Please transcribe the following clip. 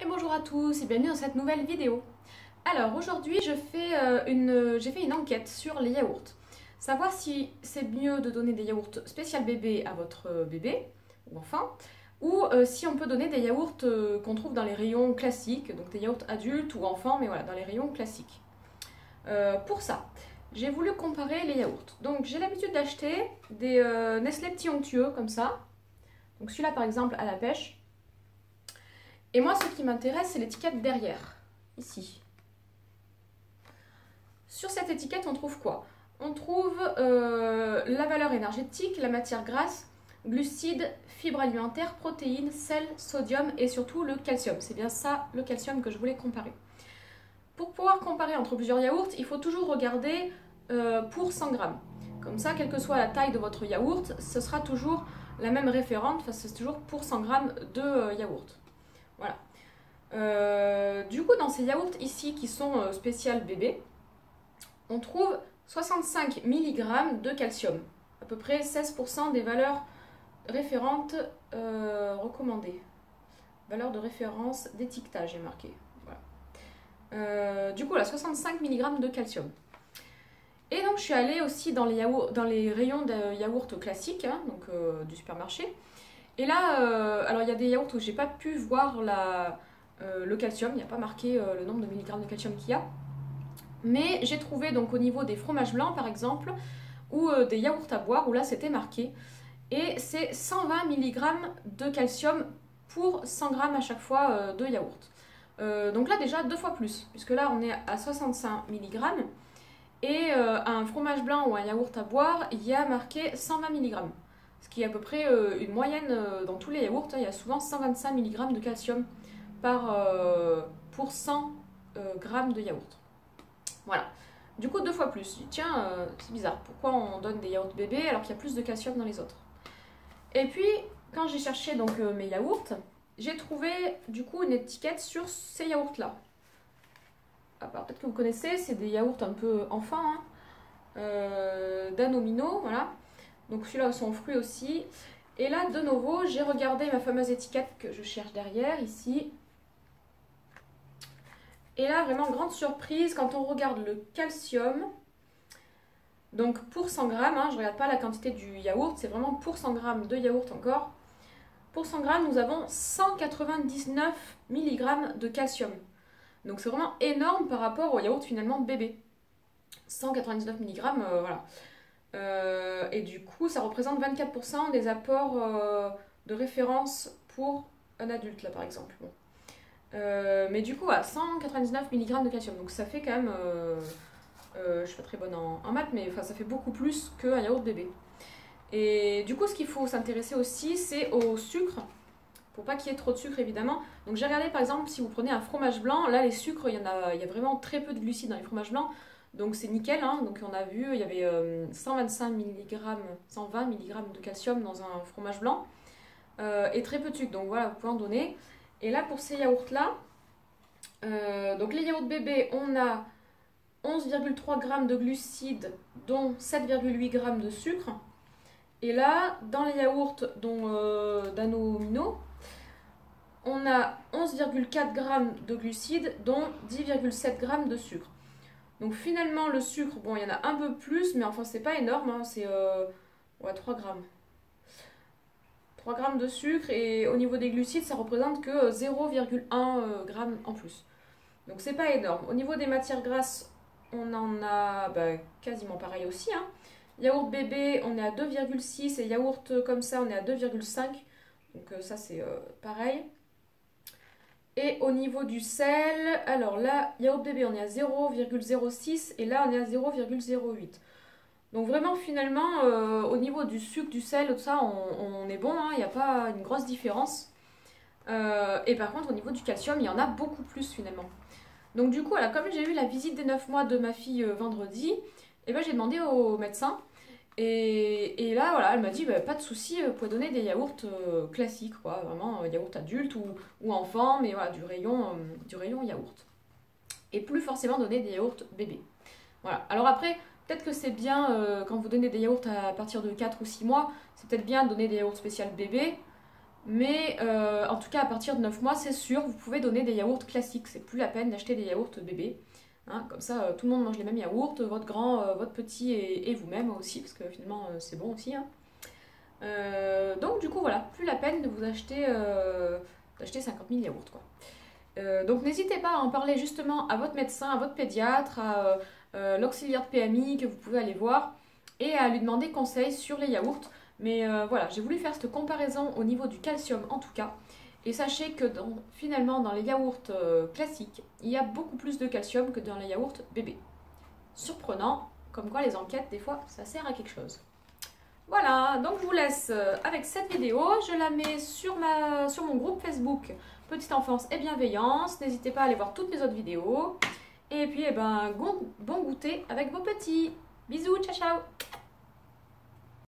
Et bonjour à tous et bienvenue dans cette nouvelle vidéo. Alors aujourd'hui j'ai fait une enquête sur les yaourts. Savoir si c'est mieux de donner des yaourts spécial bébé à votre bébé ou enfant ou si on peut donner des yaourts qu'on trouve dans les rayons classiques, donc des yaourts adultes ou enfants, mais voilà, dans les rayons classiques. Pour ça, j'ai voulu comparer les yaourts. Donc j'ai l'habitude d'acheter des Nestlé petits onctueux comme ça. Donc celui-là par exemple à la pêche. Et moi, ce qui m'intéresse, c'est l'étiquette derrière, ici. Sur cette étiquette, on trouve quoi? On trouve la valeur énergétique, la matière grasse, glucides, fibres alimentaires, protéines, sel, sodium et surtout le calcium. C'est bien ça, le calcium, que je voulais comparer. Pour pouvoir comparer entre plusieurs yaourts, il faut toujours regarder pour 100 grammes. Comme ça, quelle que soit la taille de votre yaourt, ce sera toujours la même référente, enfin, c'est toujours pour 100 grammes de yaourt. Voilà. Du coup, dans ces yaourts ici qui sont spécial bébé, on trouve 65 mg de calcium, à peu près 16% des valeurs référentes recommandées. Valeur de référence d'étiquetage est marqué. Voilà. Du coup, là, 65 mg de calcium. Et donc, je suis allée aussi dans les rayons de yaourts classiques, hein, donc du supermarché. Et là, alors il y a des yaourts où j'ai pas pu voir le calcium, il n'y a pas marqué le nombre de milligrammes de calcium qu'il y a. Mais j'ai trouvé donc au niveau des fromages blancs par exemple, ou des yaourts à boire, où là c'était marqué. Et c'est 120 mg de calcium pour 100 g à chaque fois de yaourt. Donc là déjà deux fois plus, puisque là on est à 65 mg. Et un fromage blanc ou un yaourt à boire, il y a marqué 120 mg. Ce qui est à peu près une moyenne dans tous les yaourts. Il y a souvent 125 mg de calcium pour 100 g de yaourt. Voilà. Du coup, deux fois plus. Tiens, c'est bizarre. Pourquoi on donne des yaourts bébés alors qu'il y a plus de calcium dans les autres? Et puis, quand j'ai cherché donc mes yaourts, j'ai trouvé du coup une étiquette sur ces yaourts-là. Alors peut-être que vous connaissez, c'est des yaourts un peu enfants, hein, d'Anomino, voilà. Donc celui-là sont fruits aussi. Et là, de nouveau, j'ai regardé ma fameuse étiquette que je cherche derrière, ici. Et là, vraiment, grande surprise, quand on regarde le calcium, donc pour 100 grammes, hein, je ne regarde pas la quantité du yaourt, c'est vraiment pour 100 grammes de yaourt encore. Pour 100 grammes, nous avons 199 mg de calcium. Donc c'est vraiment énorme par rapport au yaourt finalement bébé. 199 mg, voilà. Et du coup, ça représente 24% des apports de référence pour un adulte, là par exemple. Bon. Mais du coup, à 199 mg de calcium, donc ça fait quand même, je suis pas très bonne en maths, mais ça fait beaucoup plus qu'un yaourt bébé. Et du coup, ce qu'il faut s'intéresser aussi, c'est au sucre, pour pas qu'il y ait trop de sucre évidemment. Donc j'ai regardé par exemple, si vous prenez un fromage blanc, là les sucres, il y a vraiment très peu de glucides dans les fromages blancs. Donc c'est nickel, hein. Donc on a vu, il y avait 125 mg, 120 mg de calcium dans un fromage blanc et très peu de sucre. Donc voilà, vous pouvez en donner. Et là pour ces yaourts là, donc les yaourts bébés, on a 11,3 g de glucides, dont 7,8 g de sucre. Et là, dans les yaourts d'Anomino, on a 11,4 g de glucides, dont 10,7 g de sucre. Donc finalement, le sucre, bon, il y en a un peu plus, mais enfin, c'est pas énorme, hein, c'est ouais, 3 grammes. 3 grammes de sucre, et au niveau des glucides, ça représente que 0,1 g en plus. Donc c'est pas énorme. Au niveau des matières grasses, on en a quasiment pareil aussi, hein. Yaourt bébé, on est à 2,6 et yaourt comme ça, on est à 2,5. Donc ça, c'est pareil. Et au niveau du sel, alors là, yaourt bébé, on est à 0,06 et là, on est à 0,08. Donc vraiment, finalement, au niveau du sucre, du sel, tout ça, on est bon, hein, il n'y a pas une grosse différence. Et par contre, au niveau du calcium, il y en a beaucoup plus finalement. Donc du coup, voilà, comme j'ai eu la visite des 9 mois de ma fille vendredi, et ben, j'ai demandé au médecin. Et là, voilà, elle m'a dit, pas de souci, vous pouvez donner des yaourts classiques, quoi, vraiment yaourt adulte ou enfant, mais voilà, du rayon yaourt. Et plus forcément donner des yaourts bébés. Voilà, alors après, peut-être que c'est bien, quand vous donnez des yaourts à partir de 4 ou 6 mois, c'est peut-être bien de donner des yaourts spécial bébés, Mais en tout cas, à partir de 9 mois, c'est sûr, vous pouvez donner des yaourts classiques. C'est plus la peine d'acheter des yaourts bébés. Hein, comme ça, tout le monde mange les mêmes yaourts, votre grand, votre petit et vous-même aussi, parce que finalement, c'est bon aussi. Hein. Donc du coup, voilà, plus la peine de vous acheter, d'acheter 50 000 yaourts, quoi. Donc n'hésitez pas à en parler justement à votre médecin, à votre pédiatre, à l'auxiliaire de PMI que vous pouvez aller voir et à lui demander conseil sur les yaourts. Mais voilà, j'ai voulu faire cette comparaison au niveau du calcium en tout cas. Et sachez que finalement dans les yaourts classiques, il y a beaucoup plus de calcium que dans les yaourts bébés. Surprenant, comme quoi les enquêtes des fois ça sert à quelque chose. Voilà, donc je vous laisse avec cette vidéo. Je la mets sur mon groupe Facebook Petite Enfance et Bienveillance. N'hésitez pas à aller voir toutes mes autres vidéos. Et puis, eh ben, bon goûter avec vos petits. Bisous, ciao ciao!